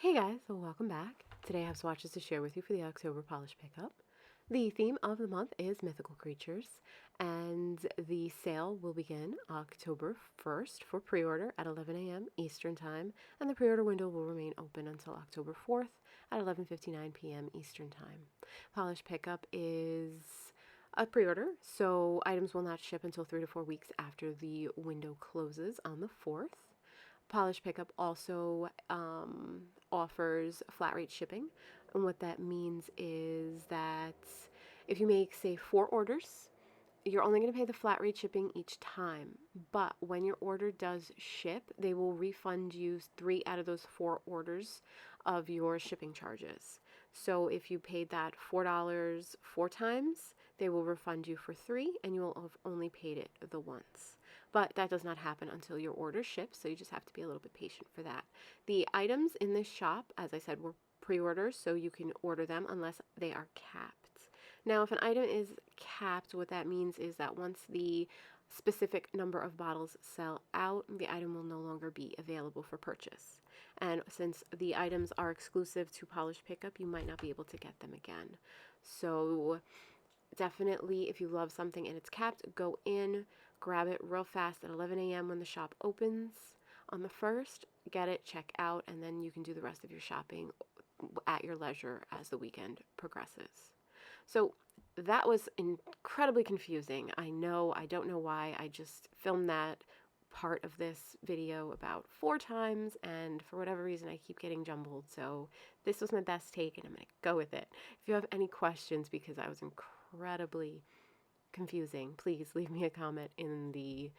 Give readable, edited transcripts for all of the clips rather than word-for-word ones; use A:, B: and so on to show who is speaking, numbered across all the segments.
A: Hey guys, so welcome back. Today I have swatches to share with you for the October polish pickup. The theme of the month is mythical creatures, and the sale will begin October 1st for pre-order at 11 a.m. Eastern Time, and the pre-order window will remain open until October 4th at 11:59 p.m. Eastern Time. Polish pickup is a pre-order, so items will not ship until 3 to 4 weeks after the window closes on the 4th. Polish Pickup also offers flat rate shipping. And what that means is that if you make, say, 4 orders, you're only going to pay the flat rate shipping each time. But when your order does ship, they will refund you 3 out of those 4 orders of your shipping charges. So if you paid that $4 4 times, they will refund you for 3, and you will have only paid it the once. But that does not happen until your order ships, so you just have to be a little bit patient for that. The items in this shop, as I said, were pre-orders, so you can order them unless they are capped. Now, if an item is capped, what that means is that once the specific number of bottles sell out, the item will no longer be available for purchase. And since the items are exclusive to Polish Pickup, you might not be able to get them again. So definitely, if you love something and it's capped, go in, grab it real fast at 11 a.m. when the shop opens on the 1st, get it, check out, and then you can do the rest of your shopping at your leisure as the weekend progresses. So that was incredibly confusing. I know, I don't know why. I just filmed that part of this video about 4 times, and for whatever reason I keep getting jumbled, so this was my best take and I'm going to go with it. If you have any questions, because I was incredibly confusing, please leave me a comment in the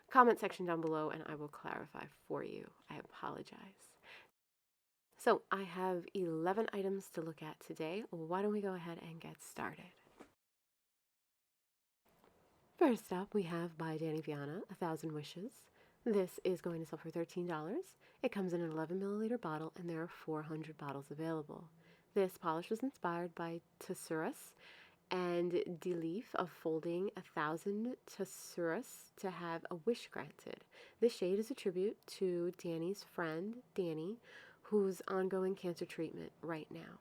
A: comment section down below and I will clarify for you. I apologize. So I have 11 items to look at today. Why don't we go ahead and get started? First up, we have by Dany Vianna, 1,000 Wishes. This is going to sell for $13. It comes in an 11 milliliter bottle and there are 400 bottles available. This polish was inspired by Tessuras and Deleaf of folding 1,000 Tessuras to have a wish granted. This shade is a tribute to Dany's friend, Dany, who's ongoing cancer treatment right now.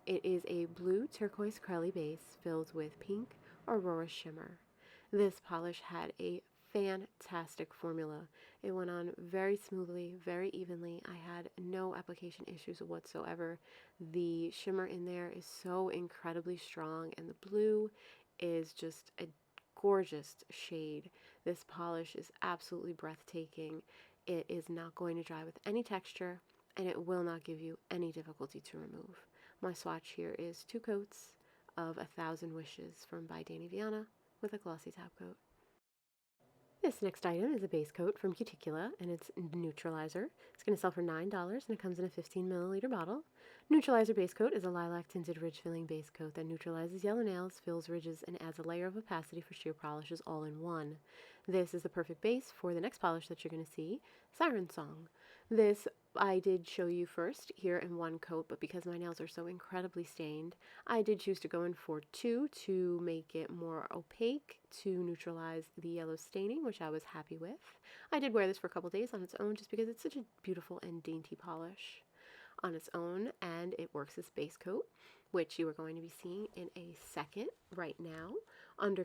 A: It is a blue turquoise crelly base filled with pink Aurora shimmer. This polish had a fantastic formula. It went on very smoothly, very evenly. I had no application issues whatsoever. The shimmer in there is so incredibly strong, and the blue is just a gorgeous shade. This polish is absolutely breathtaking. It is not going to dry with any texture, and it will not give you any difficulty to remove. My swatch here is 2 coats of 1,000 Wishes from by Dany Vianna with a glossy top coat. This next item is a base coat from Cuticula, and it's Neutralizer. It's going to sell for $9, and it comes in a 15 milliliter bottle. Neutralizer base coat is a lilac tinted ridge filling base coat that neutralizes yellow nails, fills ridges, and adds a layer of opacity for sheer polishes all in one. This is the perfect base for the next polish that you're going to see, Sirens. This I did show you first here in 1 coat, but because my nails are so incredibly stained, I did choose to go in for 2 to make it more opaque to neutralize the yellow staining, which I was happy with. I did wear this for a couple days on its own just because it's such a beautiful and dainty polish on its own, and it works as base coat, which you are going to be seeing in a second right now under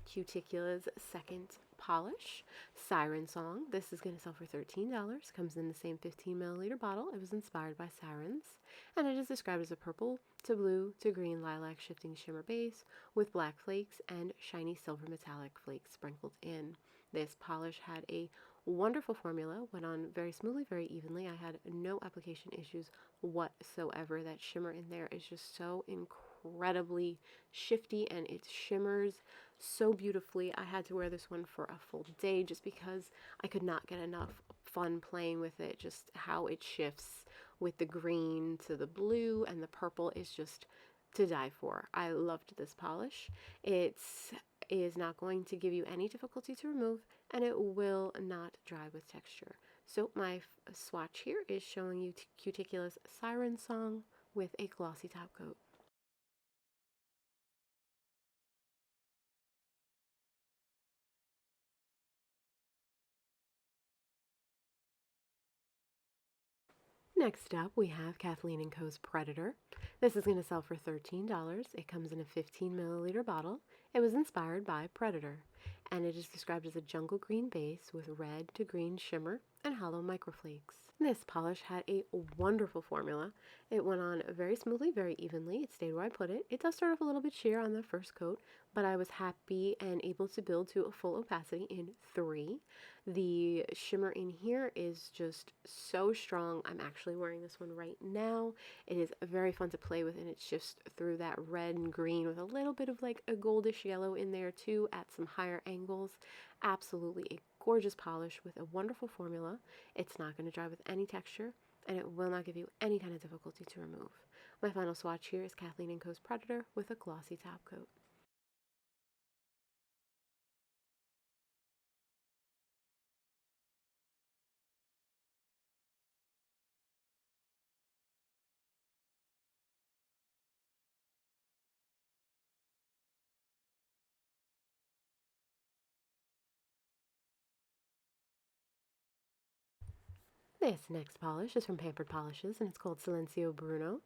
A: Cuticula's second polish, Siren Song. This is going to sell for $13. Comes in the same 15 milliliter bottle. It was inspired by Sirens, and it is described as a purple to blue to green lilac shifting shimmer base with black flakes and shiny silver metallic flakes sprinkled in. This polish had a wonderful formula, went on very smoothly, very evenly. I had no application issues whatsoever. That shimmer in there is just so incredibly shifty, and it shimmers so beautifully. I had to wear this one for a full day just because I could not get enough fun playing with it. Just how it shifts with the green to the blue and the purple is just to die for. I loved this polish. It is not going to give you any difficulty to remove, and it will not dry with texture. So my swatch here is showing you Cuticula's Siren Song with a glossy top coat. Next up, we have Kathleen Co's Preorder. This is going to sell for $13. It comes in a 15 milliliter bottle. It was inspired by Preorder, and it is described as a jungle green base with red to green shimmer and hollow microflakes. This polish had a wonderful formula. It went on very smoothly, very evenly. It stayed where I put it. It does start off a little bit sheer on the first coat, but I was happy and able to build to a full opacity in 3. The shimmer in here is just so strong. I'm actually wearing this one right now. It is very fun to play with, and it shifts through that red and green with a little bit of like a goldish yellow in there too at some higher angles. Absolutely a gorgeous polish with a wonderful formula. It's not going to dry with any texture, and it will not give you any kind of difficulty to remove. My final swatch here is Kathleen Co's Preorder with a glossy top coat. This next polish is from Pampered Polishes, and it's called Silencio Bruno,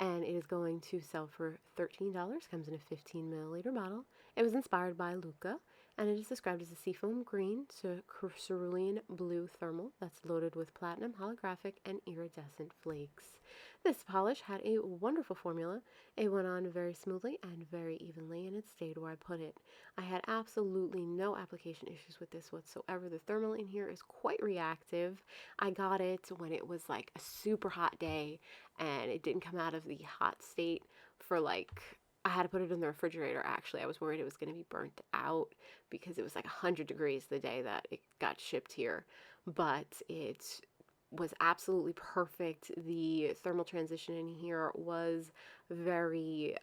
A: and it is going to sell for $13. Comes in a 15 milliliter bottle. It was inspired by Luca, and it is described as a seafoam green to cerulean blue thermal that's loaded with platinum, holographic, and iridescent flakes. This polish had a wonderful formula. It went on very smoothly and very evenly, and it stayed where I put it. I had absolutely no application issues with this whatsoever. The thermal in here is quite reactive. I got it when it was like a super hot day, and it didn't come out of the hot state for like, I had to put it in the refrigerator actually. I was worried it was going to be burnt out because it was like 100 degrees the day that it got shipped here, but it was absolutely perfect. The thermal transition in here was very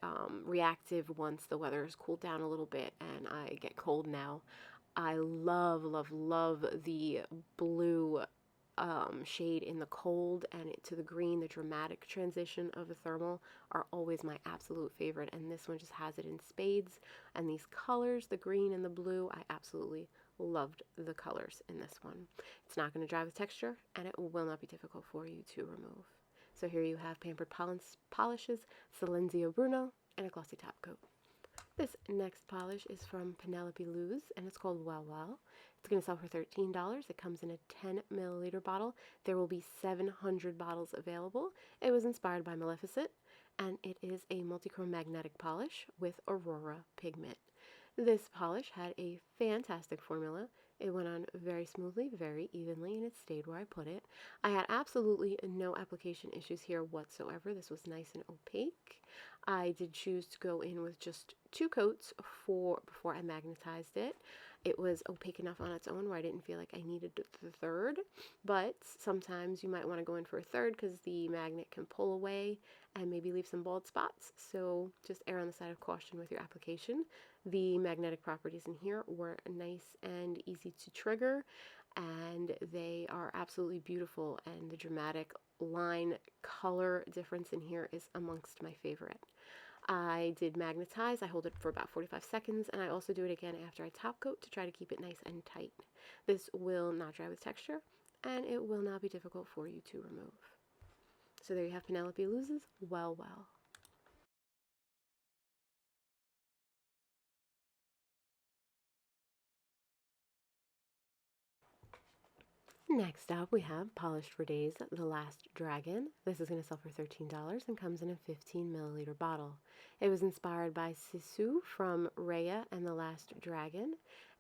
A: reactive once the weather has cooled down a little bit, and I get cold now. I love, love, love the blue shade in the cold, and to the green. The dramatic transition of a thermal are always my absolute favorite, and this one just has it in spades. And these colors, the green and the blue, I absolutely loved the colors in this one. It's not going to dry with texture, and it will not be difficult for you to remove. So here you have Pampered Polishes, Silenzio Bruno, and a glossy top coat. This next polish is from Penelope Loses, and it's called Well Well. It's going to sell for $13. It comes in a 10 milliliter bottle. There will be 700 bottles available. It was inspired by Maleficent, and it is a multichrome magnetic polish with Aurora pigment. This polish had a fantastic formula. It went on very smoothly, very evenly, and it stayed where I put it. I had absolutely no application issues here whatsoever. This was nice and opaque. I did choose to go in with just 2 coats before I magnetized it. It was opaque enough on its own where I didn't feel like I needed the third, but sometimes you might want to go in for a third because the magnet can pull away and maybe leave some bald spots, so just err on the side of caution with your application. The magnetic properties in here were nice and easy to trigger, and they are absolutely beautiful, and the dramatic line color difference in here is amongst my favorite. I did magnetize. I hold it for about 45 seconds, and I also do it again after I top coat to try to keep it nice and tight. This will not dry with texture, and it will not be difficult for you to remove. So there you have Penelope Loses, Well Well. Next up, we have Polished for Days, The Last Dragon. This is going to sell for $13 and comes in a 15 milliliter bottle. It was inspired by Sisu from Raya and the Last Dragon,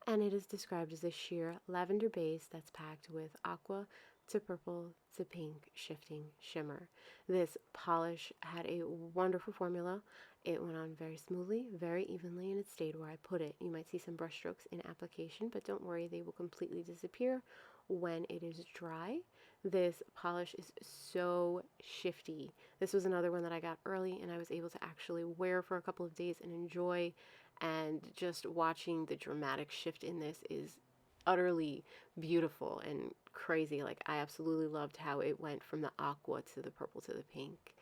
A: and it is described as a sheer lavender base that's packed with aqua to purple to pink shifting shimmer. This polish had a wonderful formula. It went on very smoothly, very evenly, and it stayed where I put it. You might see some brush strokes in application, but don't worry, they will completely disappear when it is dry. This polish is so shifty. This was another one that I got early, and I was able to actually wear for a couple of days and enjoy, and just watching the dramatic shift in this is utterly beautiful and crazy. Like, I absolutely loved how it went from the aqua to the purple to the pink.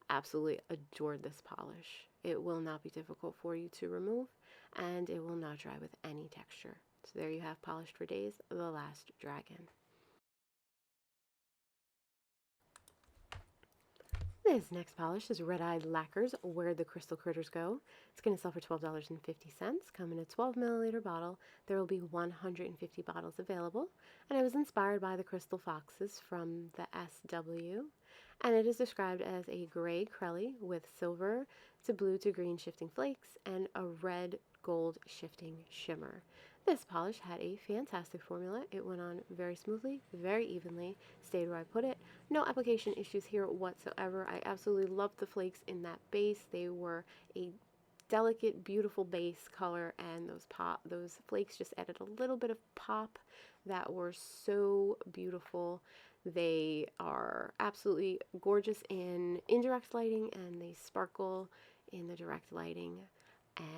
A: Absolutely adored this polish. It will not be difficult for you to remove, and it will not dry with any texture. So there you have Polished for Days, The Last Dragon. This next polish is Redeyed Lacquers, Where the Crystal Critters Go. It's going to sell for $12.50. Come in a 12 milliliter bottle. There will be 150 bottles available. And it was inspired by the Crystal Foxes from the SW. And it is described as a gray crelly with silver to blue to green shifting flakes and a red gold shifting shimmer. This polish had a fantastic formula. It went on very smoothly, very evenly, stayed where I put it. No application issues here whatsoever. I absolutely loved the flakes in that base. They were a delicate, beautiful base color, and those flakes just added a little bit of pop that were so beautiful. They are absolutely gorgeous in indirect lighting, and they sparkle in the direct lighting.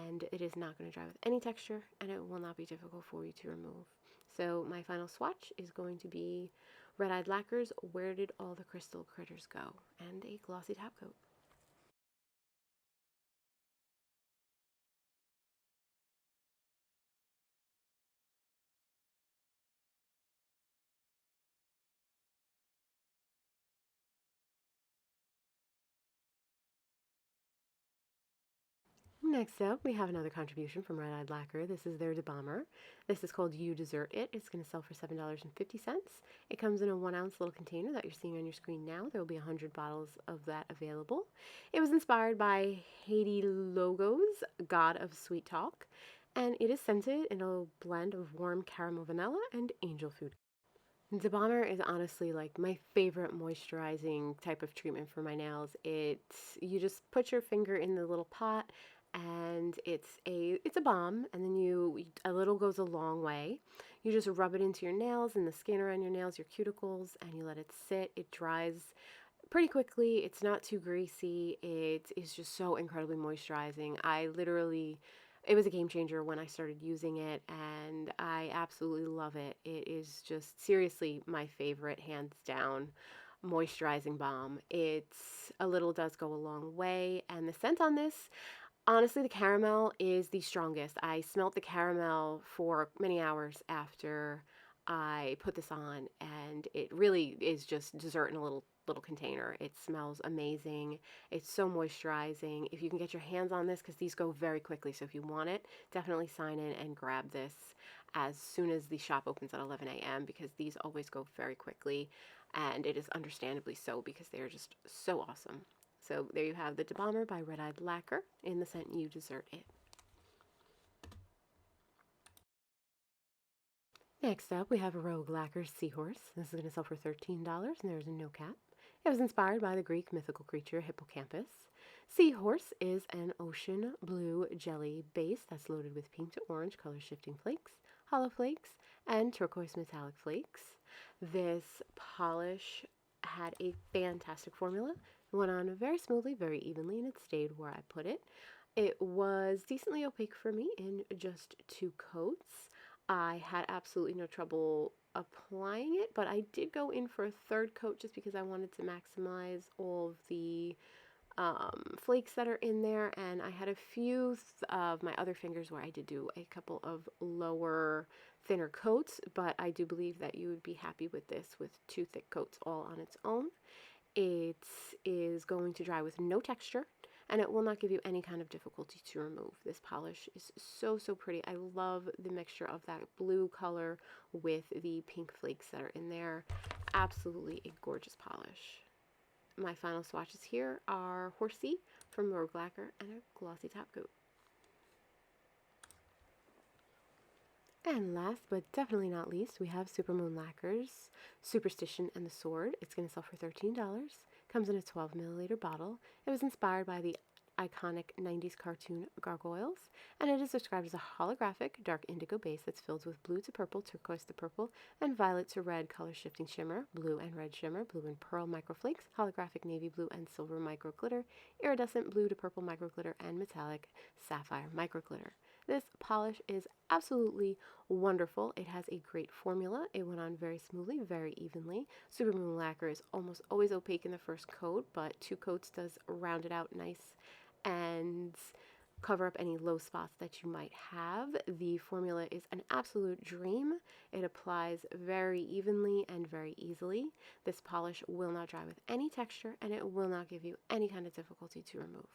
A: And it is not going to dry with any texture, and it will not be difficult for you to remove. So my final swatch is going to be Redeyed Lacquers, Where Did All the Crystal Critters Go? And a glossy top coat. Next up, we have another contribution from Redeyed Lacquer. This is their Balm-er. This is called You Desert It. It's going to sell for $7.50. It comes in a 1 ounce little container that you're seeing on your screen now. There will be 100 bottles of that available. It was inspired by Haiti Logo's God of Sweet Talk, and it is scented in a blend of warm caramel vanilla and angel food. The Balm-er is honestly like my favorite moisturizing type of treatment for my nails. You just put your finger in the little pot, and it's a balm, and then a little goes a long way. You just rub it into your nails and the skin around your nails, your cuticles, and you let it sit. It dries pretty quickly. It's not too greasy. It is just so incredibly moisturizing. It was a game changer when I started using it, and I absolutely love it. It is just seriously my favorite, hands down, moisturizing balm. It's a little does go a long way, and the scent on this, honestly, the caramel is the strongest. I smelt the caramel for many hours after I put this on, and it really is just dessert in a little container. It smells amazing. It's so moisturizing. If you can get your hands on this, because these go very quickly, so if you want it, definitely sign in and grab this as soon as the shop opens at 11 a.m. because these always go very quickly, and it is understandably so because they are just so awesome. So there you have the Balm-er by Redeyed Lacquer in the scent You Desert It. Next up, we have a Rogue Lacquer Seahorse. This is going to sell for $13, and there's no cap. It was inspired by the Greek mythical creature Hippocampus. Seahorse is an ocean blue jelly base that's loaded with pink to orange color shifting flakes, hollow flakes, and turquoise metallic flakes. This polish had a fantastic formula. It went on very smoothly, very evenly, and it stayed where I put it. It was decently opaque for me in just 2 coats. I had absolutely no trouble applying it, but I did go in for a 3rd coat just because I wanted to maximize all of the flakes that are in there, and I had a few of my other fingers where I did do a couple of lower, thinner coats, but I do believe that you would be happy with this with 2 thick coats all on its own. It is going to dry with no texture, and it will not give you any kind of difficulty to remove. This polish is so, so pretty. I love the mixture of that blue color with the pink flakes that are in there. Absolutely a gorgeous polish. My final swatches here are Horsey from Rogue Lacquer and a glossy top coat. And last but definitely not least, we have Supermoon Lacquers, Superstition and the Sword. It's going to sell for $13. Comes in a 12 milliliter bottle. It was inspired by the iconic 90s cartoon Gargoyles, and it is described as a holographic dark indigo base that's filled with blue to purple, turquoise to purple, and violet to red color shifting shimmer, blue and red shimmer, blue and pearl microflakes, holographic navy blue and silver micro glitter, iridescent blue to purple micro glitter, and metallic sapphire micro glitter. This polish is absolutely wonderful. It has a great formula. It went on very smoothly, very evenly. Supermoon lacquer is almost always opaque in the first coat, but 2 coats does round it out nice and cover up any low spots that you might have. The formula is an absolute dream. It applies very evenly and very easily. This polish will not dry with any texture, and it will not give you any kind of difficulty to remove.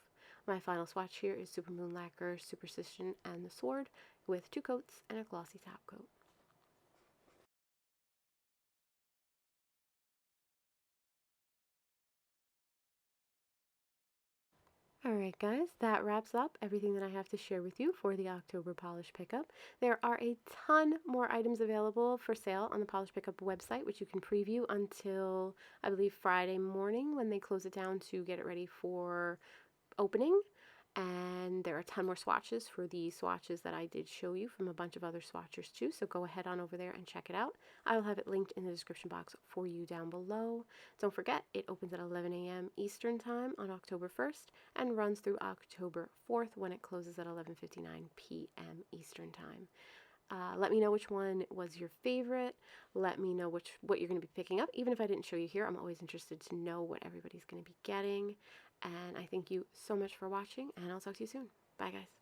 A: My final swatch here is Supermoon Lacquer, Superstition, and the Sword with 2 coats and a glossy top coat. Alright guys, that wraps up everything that I have to share with you for the October Polish Pickup. There are a ton more items available for sale on the Polish Pickup website, which you can preview until, I believe, Friday morning when they close it down to get it ready for opening. And there are a ton more swatches for the swatches that I did show you from a bunch of other swatchers too, so go ahead on over there and check it out. I will have it linked in the description box for you down below. Don't forget, it opens at 11 a.m. Eastern Time on October 1st and runs through October 4th when it closes at 11:59 p.m. Eastern Time. Let me know which one was your favorite. Let me know what you're going to be picking up. Even if I didn't show you here, I'm always interested to know what everybody's going to be getting. And I thank you so much for watching, and I'll talk to you soon. Bye, guys.